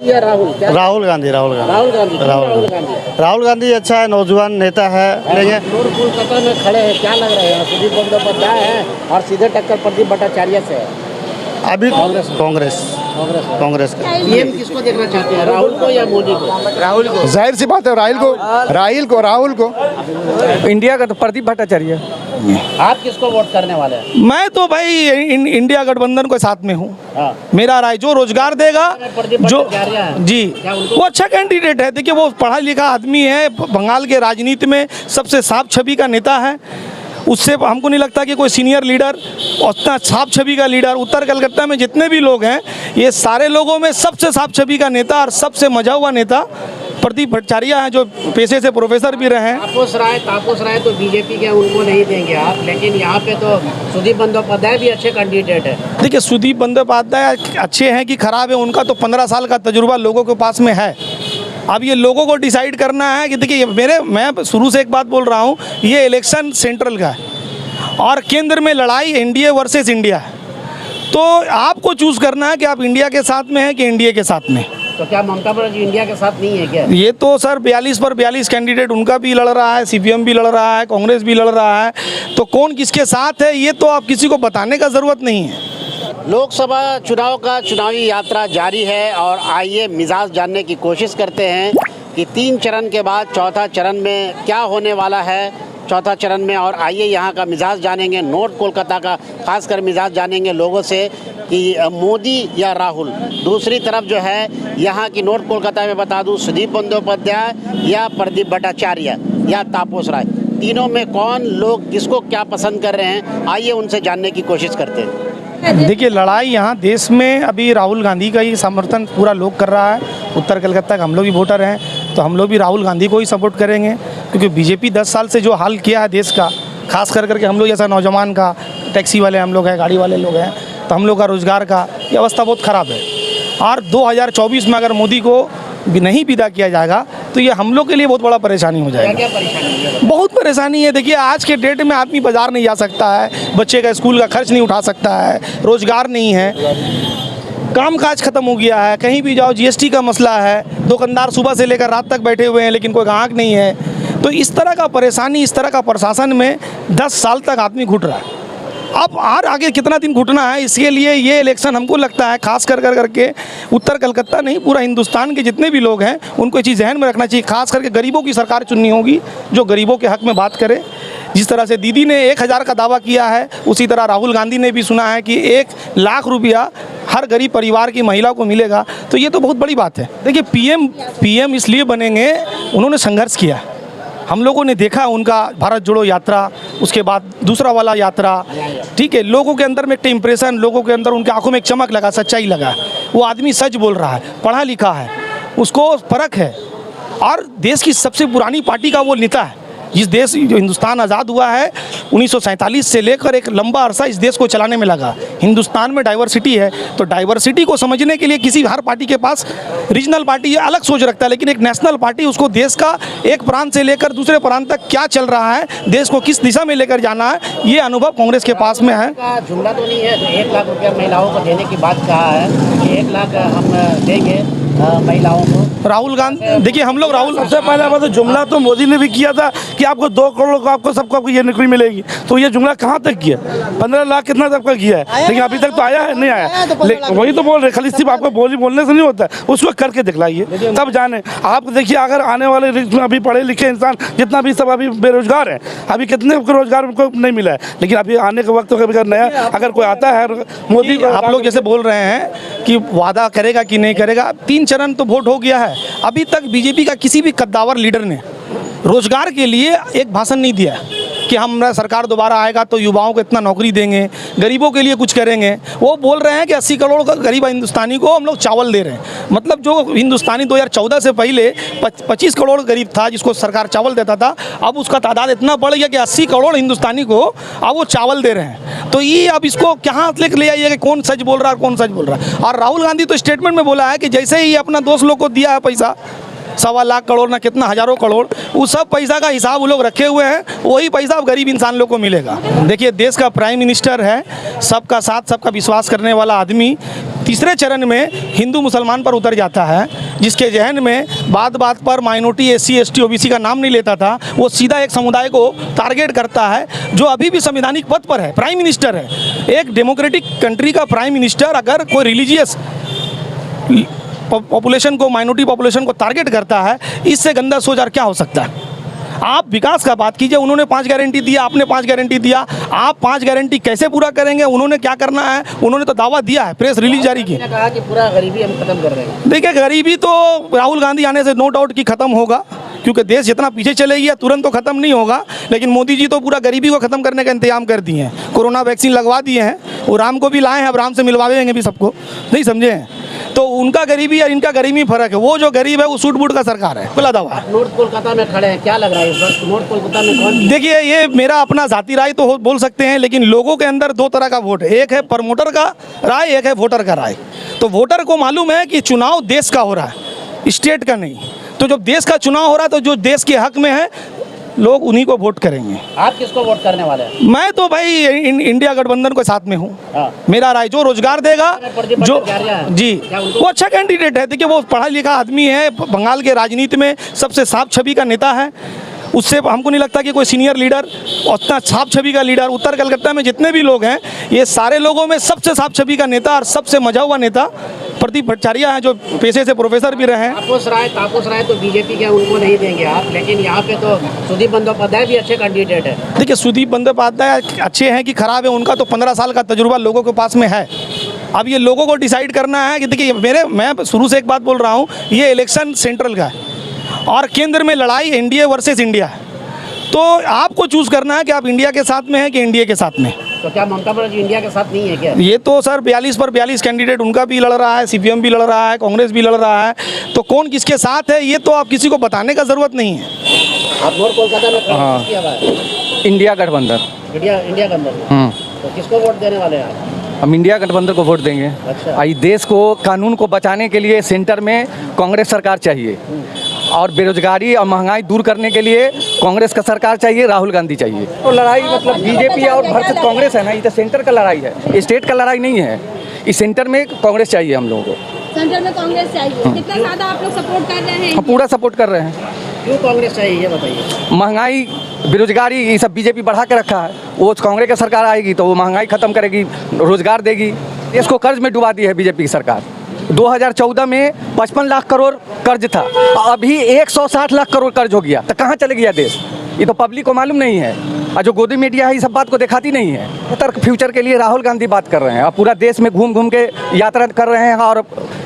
या राहुल? क्या राहुल गांधी। राहुल गांधी? राहुल गांधी राहुल गांधी अच्छा है, नौजवान नेता है, लेकिन कोलकाता में खड़े हैं, क्या लग रहे हैं? सुदीप बंदोपाध्याय है और सीधे टक्कर प्रदीप भट्टाचार्य से है। अभी कांग्रेस कांग्रेस का पीएम किसको देखना चाहते हैं, राहुल को या मोदी को? राहुल को। जाहिर सी बात है, राहुल को इंडिया का तो प्रदीप भट्टाचार्य। आप किसको वोट करने वाले हैं? मैं तो भाई इंडिया गठबंधन के साथ में हूँ। हाँ। मेरा राय जो रोजगार देगा, प्रदीप जो भट्टाचार्य हैं। जी क्या उनको- वो अच्छा कैंडिडेट है। देखिए वो पढ़ा लिखा आदमी है, बंगाल के राजनीति में सबसे साफ छवि का नेता है। उससे हमको नहीं लगता कि कोई सीनियर लीडर और उतना साफ छवि का लीडर उत्तर कलकत्ता में जितने भी लोग हैं, ये सारे लोगों में सबसे साफ छवि का नेता और सबसे मजा हुआ नेता प्रदीप भट्टाचार्य हैं, जो पेशे से प्रोफेसर भी रहे हैं। तापस राय तो बीजेपी के, उनको नहीं देंगे आप, लेकिन यहाँ पे तो सुदीप बंदोपाध्याय भी अच्छे कैंडिडेट है। देखिए सुदीप बंदोपाध्याय अच्छे हैं कि खराब है, उनका तो 15 साल का तजुर्बा लोगों के पास में है। अब ये लोगों को डिसाइड करना है कि देखिए मैं शुरू से एक बात बोल रहा हूँ, ये इलेक्शन सेंट्रल का है और केंद्र में लड़ाई एनडीए वर्सेस इंडिया है। तो आपको चूज़ करना है कि आप इंडिया के साथ में हैं कि एनडीए के साथ में। तो क्या ममता बनर्जी इंडिया के साथ नहीं है क्या? ये तो सर 42 पर 42 कैंडिडेट उनका भी लड़ रहा है, सीपीएम भी लड़ रहा है, कांग्रेस भी लड़ रहा है, तो कौन किसके साथ है ये तो आप किसी को बताने का ज़रूरत नहीं है। लोकसभा चुनाव का चुनावी यात्रा जारी है और आइए मिजाज जानने की कोशिश करते हैं कि 3 चरण के बाद चौथा चरण में क्या होने वाला है चौथा चरण में। और आइए यहाँ का मिजाज जानेंगे, नॉर्थ कोलकाता का खासकर मिजाज जानेंगे लोगों से कि मोदी या राहुल। दूसरी तरफ जो है यहाँ की नॉर्थ कोलकाता में बता दूँ, सुदीप बंदोपाध्याय या प्रदीप भट्टाचार्य या तापस राय, तीनों में कौन लोग किसको क्या पसंद कर रहे हैं, आइए उनसे जानने की कोशिश करते हैं। देखिए लड़ाई यहाँ देश में अभी राहुल गांधी का ही समर्थन पूरा लोग कर रहा है। उत्तर कलकत्ता का हम लोग भी वोटर हैं, तो हम लोग भी राहुल गांधी को ही सपोर्ट करेंगे, क्योंकि बीजेपी 10 साल से जो हाल किया है देश का, खास कर करके हम लोग जैसा नौजवान का, टैक्सी वाले हम लोग हैं, गाड़ी वाले लोग हैं, तो हम लोग का रोज़गार का ये अवस्था बहुत ख़राब है। और 2024 में अगर मोदी को भी नहीं विदा किया जाएगा तो ये हम लोग के लिए बहुत बड़ा परेशानी हो जाएगा। क्या परेशानी है? बहुत परेशानी है। देखिए आज के डेट में आदमी बाज़ार नहीं जा सकता है, बच्चे का स्कूल का खर्च नहीं उठा सकता है, रोज़गार नहीं है, काम काज खत्म हो गया है, कहीं भी जाओ जीएसटी का मसला है, दुकानदार सुबह से लेकर रात तक बैठे हुए हैं लेकिन कोई ग्राहक नहीं है। तो इस तरह का परेशानी, इस तरह का प्रशासन में 10 साल तक आदमी घुट रहा है। अब और आगे कितना दिन घुटना है, इसके लिए ये इलेक्शन हमको लगता है खास कर करके उत्तर कलकत्ता नहीं पूरा हिंदुस्तान के जितने भी लोग हैं उनको ये चीज़ जहन में रखना चाहिए। खास करके गरीबों की सरकार चुननी होगी जो गरीबों के हक में बात करे। जिस तरह से दीदी ने 1000 का दावा किया है, उसी तरह राहुल गांधी ने भी सुना है कि 1 लाख रुपया हर गरीब परिवार की महिला को मिलेगा, तो ये तो बहुत बड़ी बात है। देखिए पीएम इसलिए बनेंगे, उन्होंने संघर्ष किया, हम लोगों ने देखा उनका भारत जोड़ो यात्रा, उसके बाद दूसरा वाला यात्रा, ठीक है, लोगों के अंदर में एक इम्प्रेशन, लोगों के अंदर उनके आंखों में एक चमक लगा, सच्चाई लगा, वो आदमी सच बोल रहा है, पढ़ा लिखा है, उसको परख है और देश की सबसे पुरानी पार्टी का वो नेता है। जिस देश जो हिंदुस्तान आज़ाद हुआ है 1947 से लेकर एक लंबा अरसा इस देश को चलाने में लगा। हिंदुस्तान में डाइवर्सिटी है, तो डाइवर्सिटी को समझने के लिए किसी हर पार्टी के पास, रीजनल पार्टी अलग सोच रखता है, लेकिन एक नेशनल पार्टी उसको देश का एक प्रांत से लेकर दूसरे प्रांत तक क्या चल रहा है, देश को किस दिशा में लेकर जाना है, ये अनुभव कांग्रेस के पास में है। जुमला तो नहीं है, 1 लाख रुपया महिलाओं को देने की बात कहा है कि 1 लाख हम देंगे महिलाओं को। राहुल गांधी, देखिए हम लोग राहुल सबसे पहले बात, जुमला तो मोदी ने भी किया था कि आपको 2 करोड़ को आपको सबको आपको ये नौकरी मिलेगी, तो ये जुमला कहाँ तक किया? 15 लाख कितना तक का किया है, लेकिन अभी तक तो आया है नहीं आया। वही तो बोल रहे, खाली सिर्फ आपको बोलने से नहीं होता है, उसको करके दिखलाइए तब जाने। आप देखिए अगर आने वाले अभी पढ़े लिखे इंसान जितना भी सब अभी बेरोजगार है, अभी कितने को रोजगार को नहीं मिला है, लेकिन अभी आने के वक्त अगर नया अगर कोई आता है मोदी, आप लोग जैसे बोल रहे हैं कि वादा करेगा कि नहीं करेगा, 3 चरण तो वोट हो गया है, अभी तक बीजेपी का किसी भी कद्दावर लीडर ने रोजगार के लिए एक भाषण नहीं दिया कि हमारा सरकार दोबारा आएगा तो युवाओं को इतना नौकरी देंगे, गरीबों के लिए कुछ करेंगे। वो बोल रहे हैं कि 80 करोड़ का गरीब हिंदुस्तानी को हम लोग चावल दे रहे हैं। मतलब जो हिंदुस्तानी 2014 से पहले 25 करोड़ गरीब था जिसको सरकार चावल देता था, अब उसका तादाद इतना बढ़ गया कि 80 करोड़ हिंदुस्तानी को अब वो चावल दे रहे हैं। तो ये अब इसको कहाँ लेकर ले आइए कि कौन सच बोल रहा है और कौन सच बोल रहा है। और राहुल गांधी तो स्टेटमेंट में बोला है कि जैसे ही अपना दोस्त लोग को दिया है पैसा, 1.25 लाख करोड़ ना कितना हज़ारों करोड़, उस सब पैसा का हिसाब वो लोग रखे हुए हैं, वही पैसा अब गरीब इंसान लोग को मिलेगा। देखिए, देश का प्राइम मिनिस्टर है, सबका साथ सबका विश्वास करने वाला आदमी, तीसरे चरण में हिंदू मुसलमान पर उतर जाता है, जिसके जहन में बात बात पर माइनॉरिटी, SC ST OBC का नाम नहीं लेता था, वो सीधा एक समुदाय को टारगेट करता है जो अभी भी संवैधानिक पद पर है, प्राइम मिनिस्टर है। एक डेमोक्रेटिक कंट्री का प्राइम मिनिस्टर अगर कोई रिलीजियस पॉपुलेशन को, माइनॉरिटी पॉपुलेशन को टारगेट करता है, इससे गंदा सोच और क्या हो सकता है। आप विकास का बात कीजिए, उन्होंने 5 गारंटी दिया, आपने 5 गारंटी दिया, आप 5 गारंटी कैसे पूरा करेंगे, उन्होंने क्या करना है, उन्होंने तो दावा दिया है, प्रेस रिलीज जारी की, कहा कि पूरा गरीबी हम खत्म कर रहे हैं। देखिए, गरीबी तो राहुल गांधी आने से नो डाउट कि खत्म होगा, क्योंकि देश जितना पीछे चले गया तुरंत तो खत्म नहीं होगा, लेकिन मोदी जी तो पूरा गरीबी को खत्म करने का इंतजाम कर दिए हैं। कोरोना वैक्सीन लगवा दिए हैं, वो राम को भी लाए हैं, अब राम से मिलवाएंगे भी सबको, नहीं समझे हैं। तो उनका गरीबी और इनका गरीबी फर्क है, वो जो गरीब है वो सूट बूट का सरकार है, खुला दवा। नॉर्थ कोलकाता में खड़े हैं, क्या लग रहा है इस वक्त नॉर्थ कोलकाता में कौन? देखिए, ये मेरा अपना जाति राय तो बोल सकते हैं, लेकिन लोगों के अंदर 2 तरह का वोट है, एक है प्रमोटर का राय, एक है वोटर का राय। तो वोटर को मालूम है कि चुनाव देश का हो रहा है, स्टेट का नहीं। तो जब देश का चुनाव हो रहा है तो जो देश के हक में है, लोग उन्हीं को वोट करेंगे। आप किसको वोट करने वाले हैं? मैं तो भाई इंडिया गठबंधन के साथ में हूँ। हाँ। मेरा राय जो रोजगार देगा, जो जी, क्या उनको? वो अच्छा कैंडिडेट है। देखिए, वो पढ़ा लिखा आदमी है, बंगाल के राजनीति में सबसे साफ छवि का नेता है, उससे हमको नहीं लगता कि कोई सीनियर लीडर, उतना साफ छवि का लीडर। उत्तर कलकत्ता में जितने भी लोग हैं, ये सारे लोगों में सबसे साफ छवि का नेता और सबसे मजा हुआ नेता प्रदीप भट्टाचार्य हैं, जो पेशे से प्रोफेसर भी रहे हैं। तापस राय तो बीजेपी के, उनको नहीं देंगे आप, लेकिन यहाँ पे तो सुदीप बंदोपाध्याय भी अच्छे कैंडिडेट है। देखिए, सुदीप बंदोपाध्याय अच्छे हैं कि खराब है, उनका तो 15 साल का तजुर्बा लोगों के पास में है। अब ये लोगों को डिसाइड करना है कि देखिए, मैं शुरू से एक बात बोल रहा हूँ, ये इलेक्शन सेंट्रल का है और केंद्र में लड़ाई एनडीए वर्सेस इंडिया है। तो आपको चूज करना है कि आप इंडिया के साथ में हैं कि इंडिया के साथ में। तो क्या ममता बनर्जी इंडिया के साथ नहीं है क्या? ये तो सर 42 पर 42 कैंडिडेट उनका भी लड़ रहा है, CPM भी लड़ रहा है, कांग्रेस भी लड़ रहा है, तो कौन किसके साथ है ये तो आप किसी को बताने का जरूरत नहीं है। आप नॉर्थ कोलकाता में किसकी हवा है? इंडिया गठबंधन। इंडिया के अंदर तो किसको वोट देने वाले हैं आप? हम इंडिया गठबंधन को वोट देंगे। अच्छा। इस देश को, कानून को बचाने के लिए सेंटर में कांग्रेस सरकार चाहिए, और बेरोजगारी और महंगाई दूर करने के लिए कांग्रेस का सरकार चाहिए, राहुल गांधी चाहिए। तो लड़ाई मतलब बीजेपी और वर्सेस कांग्रेस है ना, ये तो सेंटर का लड़ाई है, स्टेट का लड़ाई नहीं है। इस सेंटर में कांग्रेस चाहिए हम लोगों को। सेंटर में कांग्रेस चाहिए। कितना ज्यादा आप लोग सपोर्ट कर रहे हैं? हम पूरा सपोर्ट कर रहे हैं। क्यों कांग्रेस चाहिए ये बताइए? महंगाई, बेरोजगारी, ये सब बीजेपी बढ़ा के रखा है। वो कांग्रेस की सरकार आएगी तो वो महंगाई खत्म करेगी, रोजगार देगी। इसको कर्ज में डुबा दी है बीजेपी की सरकार। 2014 में 55 लाख करोड़ कर्ज था, अभी 160 लाख करोड़ कर्ज हो गया। तो कहाँ चले गया देश? ये तो पब्लिक को मालूम नहीं है, और जो गोदी मीडिया है इस सब बात को दिखाती नहीं है। बेहतर फ्यूचर के लिए राहुल गांधी बात कर रहे हैं, और पूरा देश में घूम घूम के यात्रा कर रहे हैं, और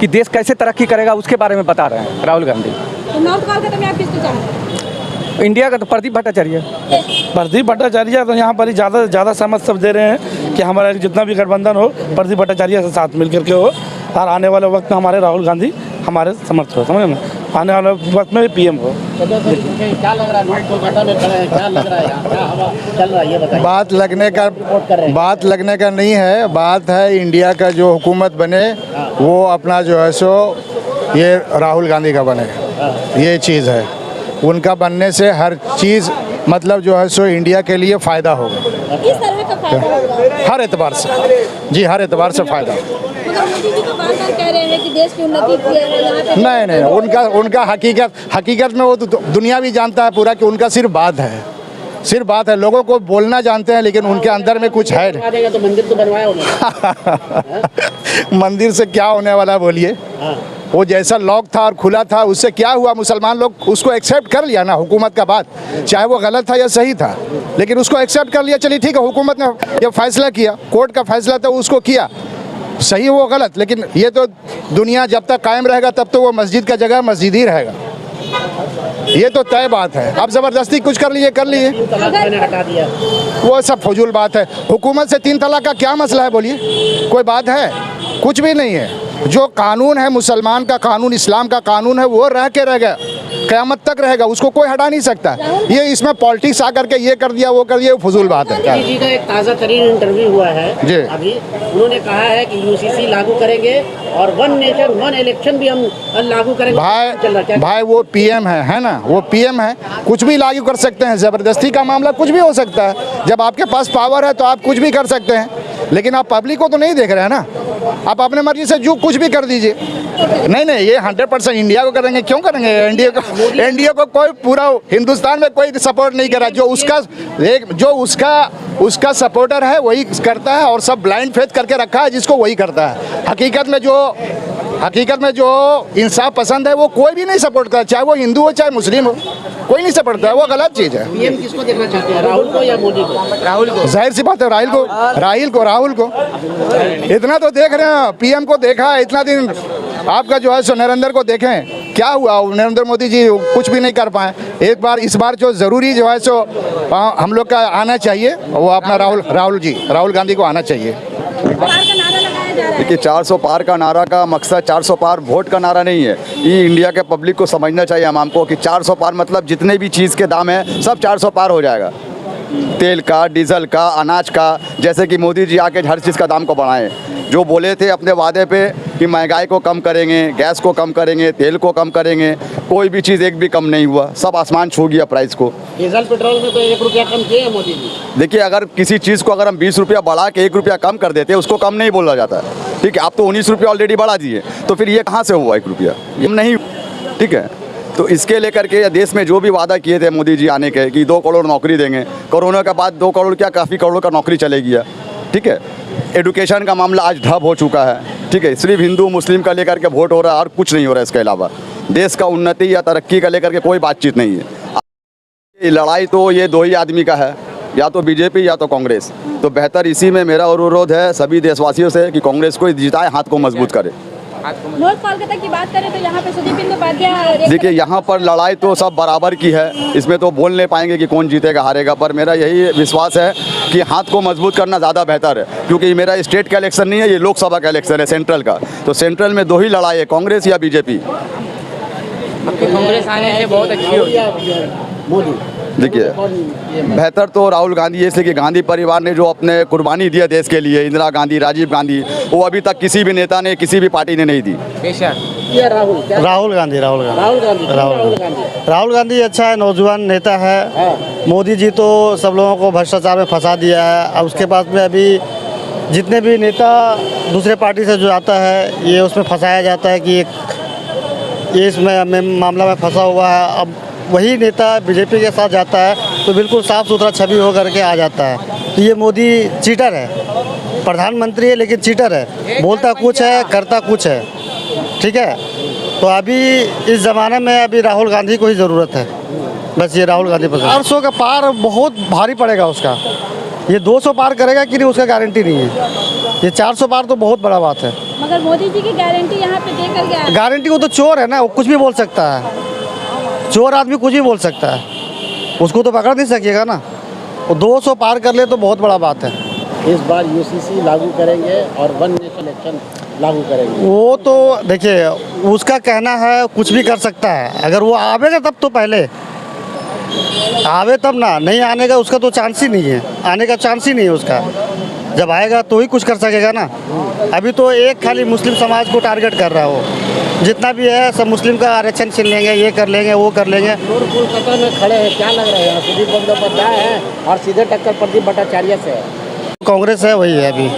कि देश कैसे तरक्की करेगा उसके बारे में बता रहे हैं राहुल गांधी। तो नॉर्थ कोलकाता में आप किसको चाहते हैं? इंडिया का तो प्रदीप भट्टाचार्य। प्रदीप भट्टाचार्य तो यहाँ पर ही ज़्यादा समझ सब दे रहे हैं कि हमारा जितना भी गठबंधन हो प्रदीप भट्टाचार्य से साथ मिल करके हो, और आने वाले वक्त में हमारे राहुल गांधी हमारे समर्थ हो, समझे ना, आने वाले वक्त में PM हो। क्या लग रहा है नॉर्थ कोलकाता में खड़े हैं, क्या लग रहा है यहाँ, क्या हवा चल रहा है ये बताइए? बात लगने का नहीं है, बात है इंडिया का जो हुकूमत बने वो अपना जो है सो ये राहुल गांधी का बने, ये चीज़ है। उनका बनने से हर चीज़ मतलब जो है सो इंडिया के लिए फ़ायदा होगा। किस तरह का फायदा होगा? हर एतबार से, जी हर एतबार से फ़ायदा। मगर मोदी जी तो बार-बार कह रहे हैं कि देश की उन्नति की है यहाँ पे। नहीं, उनका हकीकत में वो तो दुनिया भी जानता है पूरा कि उनका सिर्फ बात है, लोगों को बोलना जानते हैं, लेकिन उनके अंदर में कुछ है नहीं। तो मंदिर तो बनवाया उन्होंने। मंदिर से क्या होने वाला बोलिए? वो जैसा लॉक था और खुला था, उससे क्या हुआ? मुसलमान लोग उसको एक्सेप्ट कर लिया ना, हुकूमत का बात, चाहे वो गलत था या सही था, लेकिन उसको एक्सेप्ट कर लिया। चलिए ठीक है, हुकूमत ने ये फैसला किया, कोर्ट का फैसला था, उसको किया, सही वो गलत, लेकिन ये तो दुनिया जब तक कायम रहेगा तब तो वो मस्जिद का जगह मस्जिद ही रहेगा, ये तो तय बात है। अब ज़बरदस्ती कुछ कर लिए हटा दिया, वो सब फजूल बात है। हुकूमत से 3 तलाक का क्या मसला है बोलिए? कोई बात है? कुछ भी नहीं है। जो कानून है मुसलमान का कानून, इस्लाम का कानून है, वो रह के रह गया। क़यामत तक रहेगा, उसको कोई हटा नहीं सकता। ये इसमें पॉलिटिक्स आकर के ये कर दिया वो कर दिया, वो फजूल बात है। मोदी जी का एक ताज़ा तरीन इंटरव्यू हुआ है जी। अभी, उन्होंने कहा है कि यूसीसी लागू करेंगे और वन नेशन वन इलेक्शन भी हम लागू करेंगे। चल रहा क्या? भाई वो पीएम है ना, वो पीएम है, कुछ भी लागू कर सकते हैं। ज़बरदस्ती का मामला कुछ भी हो सकता है। जब आपके पास पावर है तो आप कुछ भी कर सकते हैं, लेकिन आप पब्लिक को तो नहीं देख रहे हैं ना। आप अपने मर्जी से जो कुछ भी कर दीजिए। नहीं नहीं, ये 100% इंडिया को करेंगे। क्यों करेंगे? एनडीए को कोई पूरा हिंदुस्तान में कोई सपोर्ट नहीं कर रहा। जो उसका सपोर्टर है वही करता है, और सब ब्लाइंड फेथ करके रखा है जिसको वही करता है। हकीकत में जो इंसाफ पसंद है वो कोई भी नहीं सपोर्ट करता, चाहे वो हिंदू हो चाहे मुस्लिम हो, कोई नहीं सपोर्ट करता है। वो गलत चीज़ है। पीएम किसको देखना चाहते हैं, राहुल को या मोदी को? राहुल को। जाहिर सी बात है राहुल को इतना तो देख रहे हैं। पीएम को देखा है इतना दिन, आपका जो है सो नरेंद्र को देखें, क्या हुआ? नरेंद्र मोदी जी कुछ भी नहीं कर पाए। एक बार इस बार जो ज़रूरी जो है सो हम लोग का आना चाहिए, वो अपना राहुल गांधी को आना चाहिए। देखिए 400 पार का नारा का मकसद 400 पार वोट का नारा नहीं है। ये इंडिया के पब्लिक को समझना चाहिए हमको कि 400 पार मतलब जितने भी चीज़ के दाम है सब 400 पार हो जाएगा। तेल का, डीजल का, अनाज का, जैसे कि मोदी जी आके हर चीज़ का दाम को बढ़ाएं। जो बोले थे अपने वादे पे कि महंगाई को कम करेंगे, गैस को कम करेंगे, तेल को कम करेंगे, कोई भी चीज़ एक भी कम नहीं हुआ, सब आसमान छू गया प्राइस को। डीजल पेट्रोल में तो 1 रुपया कम किए हैं मोदी जी। देखिए अगर किसी चीज़ को अगर हम 20 रुपया बढ़ा के 1 रुपया कम कर देते हैं उसको कम नहीं बोला जाता है। ठीक है, आप तो 19 रुपया ऑलरेडी बढ़ा दिए, तो फिर ये कहाँ से हुआ 1 रुपया? ये नहीं। ठीक है, तो इसके लेकर के देश में जो भी वादा किए थे मोदी जी आने के कि 2 करोड़ नौकरी देंगे, कोरोना के बाद 2 करोड़ क्या काफ़ी करोड़ का नौकरी चलेगी। ठीक है, एडुकेशन का मामला आज ठप हो चुका है। ठीक है, सिर्फ हिंदू मुस्लिम का लेकर के वोट हो रहा है और कुछ नहीं हो रहा है। इसके अलावा देश का उन्नति या तरक्की का लेकर के कोई बातचीत नहीं है। ये लड़ाई तो ये 2 ही आदमी का है, या तो बीजेपी या तो कांग्रेस। तो बेहतर इसी में मेरा अनुरोध है सभी देशवासियों से कि कांग्रेस को जिताए, हाथ को मजबूत करे। नॉर्थ कोलकाता की बात करें तो यहाँ पे सुदीप बंदोपाध्याय। देखिए यहाँ पर लड़ाई तो सब बराबर की है, इसमें तो बोल नहीं पाएंगे कि कौन जीतेगा हारेगा, पर मेरा यही विश्वास है कि हाथ को मजबूत करना ज़्यादा बेहतर है। क्योंकि मेरा स्टेट का इलेक्शन नहीं है, ये लोकसभा का इलेक्शन है, सेंट्रल का। तो सेंट्रल में 2 ही लड़ाई है, कांग्रेस या बीजेपी। कांग्रेस आने से बहुत अच्छी होगी। मोदी देखिए बेहतर तो राहुल गांधी है, इसलिए कि गांधी परिवार ने जो अपने कुर्बानी दिया देश के लिए, इंदिरा गांधी, राजीव गांधी, वो अभी तक किसी भी नेता ने, किसी भी पार्टी ने नहीं दी। या राहुल क्या? राहुल गांधी राहुल गांधी अच्छा है, नौजवान नेता है। मोदी जी तो सब लोगों को भ्रष्टाचार में फंसा दिया है। अब उसके बाद में अभी जितने भी नेता दूसरे पार्टी से जो आता है, ये उसमें फंसाया जाता है कि ये इसमें मामला में फंसा हुआ है। अब वही नेता बीजेपी के साथ जाता है तो बिल्कुल साफ़ सुथरा छवि हो करके आ जाता है। तो ये मोदी चीटर है, प्रधानमंत्री है लेकिन चीटर है, बोलता कुछ है करता कुछ है। ठीक है, तो अभी इस ज़माने में अभी राहुल गांधी को ही ज़रूरत है। बस ये राहुल गांधी पसंद। 400 का पार बहुत भारी पड़ेगा उसका। ये 200 पार करेगा कि नहीं उसका गारंटी नहीं है। ये 400 पार तो बहुत बड़ा बात है। मगर मोदी जी की गारंटी यहाँ पे देकर गया। गारंटी वो तो चोर है ना, वो कुछ भी बोल सकता है। चोर आदमी कुछ भी बोल सकता है, उसको तो पकड़ नहीं सकेगा ना। वो 200 पार कर ले तो बहुत बड़ा बात है। इस बार यूसीसी लागू करेंगे और वन नेशन इलेक्शन लागू करेंगे। वो तो देखिए उसका कहना है, कुछ भी कर सकता है। अगर वो आवेगा तब तो, पहले आवे तब ना, नहीं आने का उसका तो चांस ही नहीं है, आने का चांस ही नहीं है उसका। जब आएगा तो ही कुछ कर सकेगा ना। अभी तो एक खाली मुस्लिम समाज को टारगेट कर रहा है वो। जितना भी है सब मुस्लिम का आरक्षण छीन लेंगे, ये कर लेंगे, वो कर लेंगे। कोलकाता में खड़े हैं, क्या लग रहा है यहाँ? सुदीप बंदोपाध्याय है और सीधे टक्कर प्रदीप भट्टाचार्य से है। कांग्रेस है, वही है अभी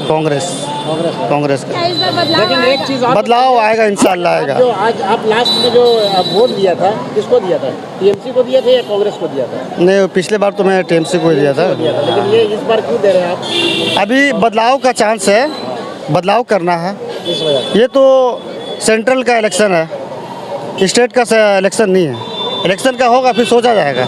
कांग्रेस का। इस बार बदलाव लेकिन एक चीज़ और बदलाव आएगा, इंशाल्लाह आएगा। जो आज आप लास्ट में जो वोट दिया था, किसको दिया था? टीएमसी को दिया था या कांग्रेस को दिया था? नहीं, पिछले बार तो मैं टीएमसी को ही दिया था। लेकिन ये इस बार क्यों दे रहे हैं आप? अभी बदलाव का चांस है, बदलाव करना है इस वजह से। ये तो सेंट्रल का इलेक्शन है, स्टेट का इलेक्शन नहीं है। इलेक्शन का होगा फिर सोचा जाएगा।